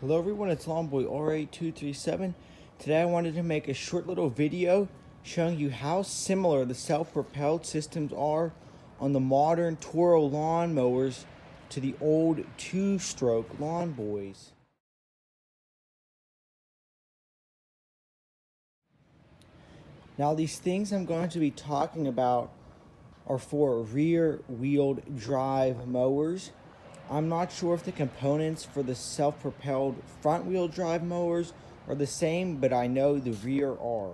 Hello everyone, it's Longboy R8237. Today I wanted to make a short little video showing you how similar the self-propelled systems are on the modern Toro lawn mowers to the old two-stroke lawn boys. Now these things I'm going to be talking about are for rear-wheeled drive mowers. I'm not sure if the components for the self-propelled front-wheel drive mowers are the same, but I know the rear are.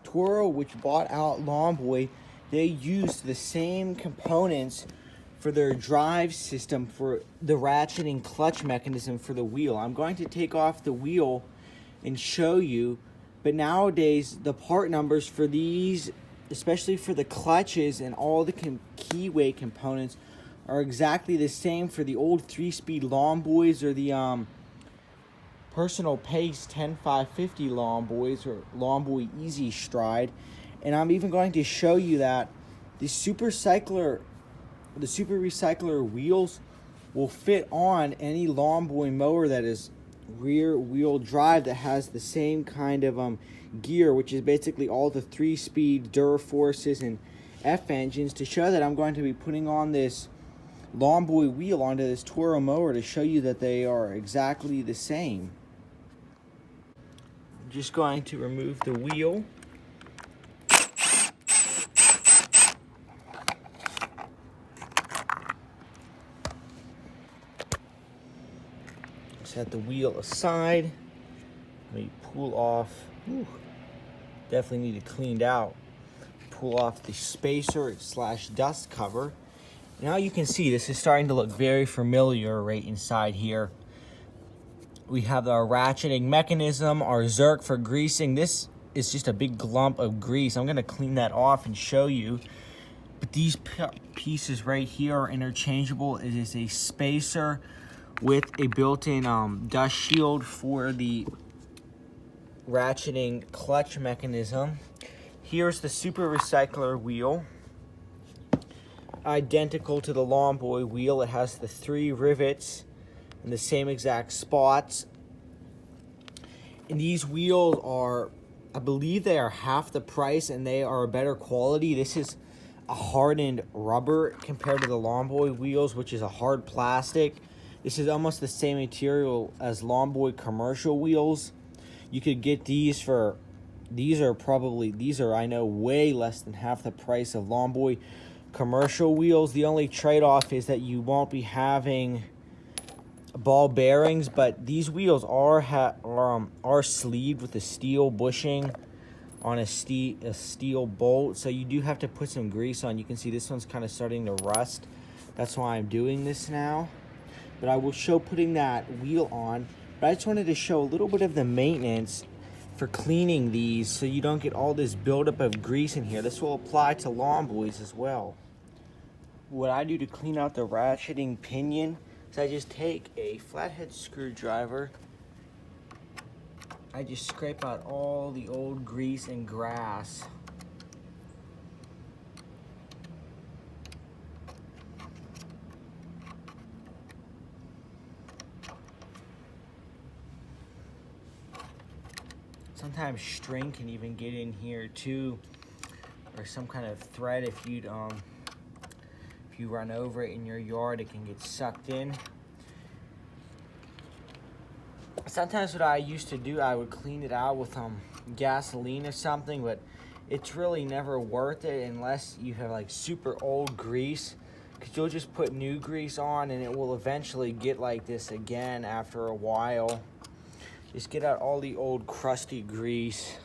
Toro, which bought out Lawnboy, they used the same components for their drive system for the ratcheting clutch mechanism for the wheel. I'm going to take off the wheel and show you, but nowadays the part numbers for these, especially for the clutches and all the keyway components, are exactly the same for the old 3-speed lawn boys or the personal pace 10550 lawn boys or lawn boy easy stride. And I'm even going to show you that the super recycler wheels will fit on any lawn boy mower that is rear wheel drive that has the same kind of gear, which is basically all the 3-speed Duraforces and F engines, to show that I'm going to be putting on this Lawnboy wheel onto this Toro mower to show you that they are exactly the same. I'm just going to remove the wheel. Set the wheel aside. Let me pull off. Definitely need it cleaned out. Pull off the spacer / dust cover. Now you can see this is starting to look very familiar right inside here. We have our ratcheting mechanism, our zerk for greasing. This is just a big glump of grease. I'm going to clean that off and show you. But these pieces right here are interchangeable. It is a spacer with a built-in dust shield for the ratcheting clutch mechanism. Here's the super recycler wheel. Identical to the Lawnboy wheel. It has the 3 rivets in the same exact spots. And these wheels are, I believe they are half the price and they are a better quality. This is a hardened rubber compared to the Lawnboy wheels, which is a hard plastic. This is almost the same material as Lawnboy commercial wheels. You could get these for, these are I know way less than half the price of Lawnboy commercial wheels. The only trade-off is that you won't be having ball bearings, but these wheels are sleeved with a steel bushing on a steel bolt, so you do have to put some grease on. You can see this one's kind of starting to rust. That's why I'm doing this now, but I will show putting that wheel on. But I just wanted to show a little bit of the maintenance for cleaning these so you don't get all this buildup of grease in here. This will apply to lawn boys as well. What I do to clean out the ratcheting pinion is I just take a flathead screwdriver. I just scrape out all the old grease and grass. Sometimes string can even get in here too, or some kind of thread. If you run over it in your yard, it can get sucked in. Sometimes what I used to do, I would clean it out with gasoline or something, but it's really never worth it unless you have like super old grease, because you'll just put new grease on and it will eventually get like this again after a while. Just get out all the old crusty grease.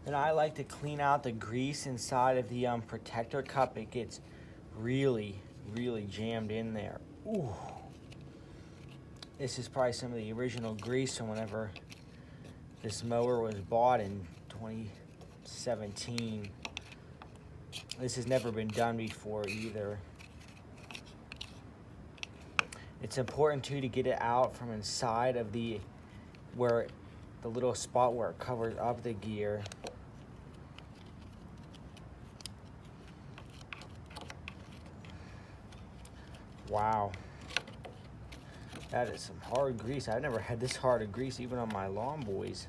And I like to clean out the grease inside of the protector cup. It gets really, really jammed in there. Ooh. This is probably some of the original grease from whenever this mower was bought in 2017. This has never been done before either. It's important too to get it out from inside of the little spot where it covers up the gear. Wow. That is some hard grease. I've never had this hard of grease even on my lawn boys.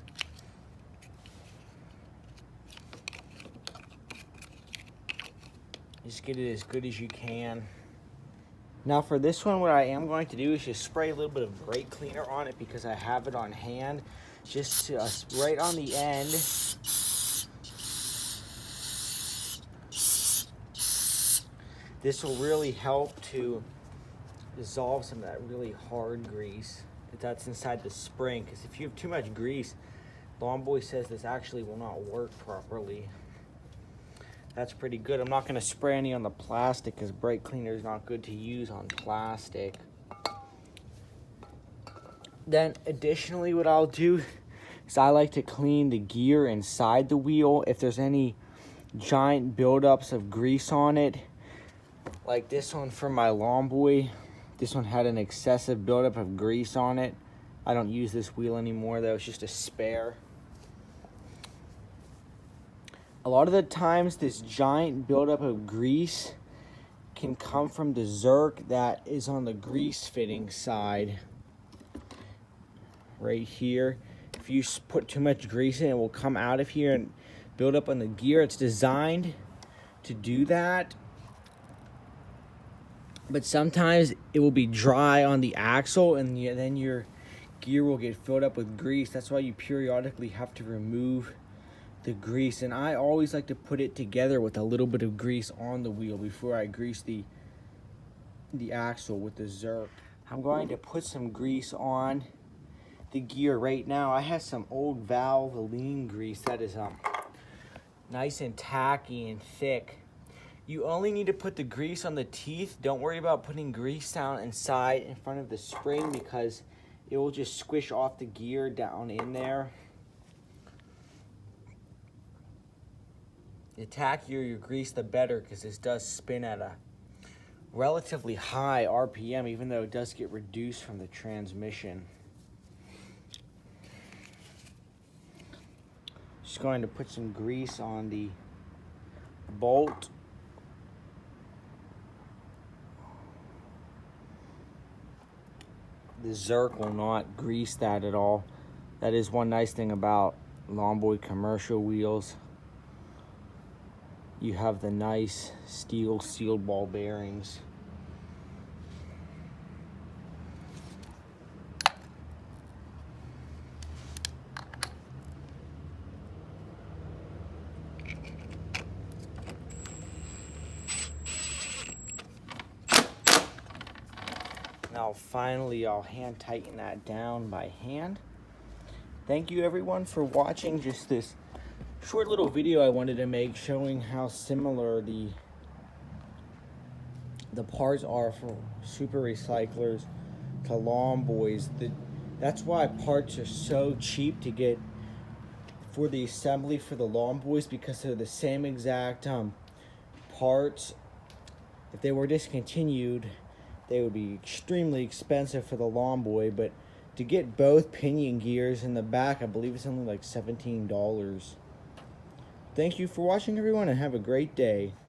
Just get it as good as you can. Now for this one, what I am going to do is just spray a little bit of brake cleaner on it because I have it on hand. Just right on the end. This will really help to dissolve some of that really hard grease that's inside the spring, because if you have too much grease, Lawn Boy says this actually will not work properly. That's pretty good. I'm not going to spray any on the plastic because brake cleaner is not good to use on plastic. Then additionally, what I'll do is I like to clean the gear inside the wheel. If there's any giant buildups of grease on it, like this one from my Lawn Boy, this one had an excessive buildup of grease on it. I don't use this wheel anymore though, it's just a spare. A lot of the times this giant buildup of grease can come from the zerk that is on the grease fitting side. Right here. If you put too much grease in, it will come out of here and build up on the gear. It's designed to do that. But sometimes it will be dry on the axle and then your gear will get filled up with grease. That's why you periodically have to remove the grease. And I always like to put it together with a little bit of grease on the wheel before I grease the axle with the zerk. I'm going to put some grease on the gear right now. I have some old Valvoline grease that is nice and tacky and thick. You only need to put the grease on the teeth. Don't worry about putting grease down inside in front of the spring because it will just squish off the gear down in there. The tackier your grease, the better, because this does spin at a relatively high RPM, even though it does get reduced from the transmission. Just going to put some grease on the bolt. The zerk will not grease that at all. That is one nice thing about Lawn Boy commercial wheels. You have the nice steel sealed ball bearings. Now finally I'll hand tighten that down by hand. Thank you everyone for watching just this short little video I wanted to make showing how similar the parts are for super recyclers to Lawn Boys. That's why parts are so cheap to get for the assembly for the Lawn Boys, because they're the same exact parts. If they were discontinued, they would be extremely expensive for the Lawn Boy, but to get both pinion gears in the back, I believe it's only like $17. Thank you for watching everyone and have a great day.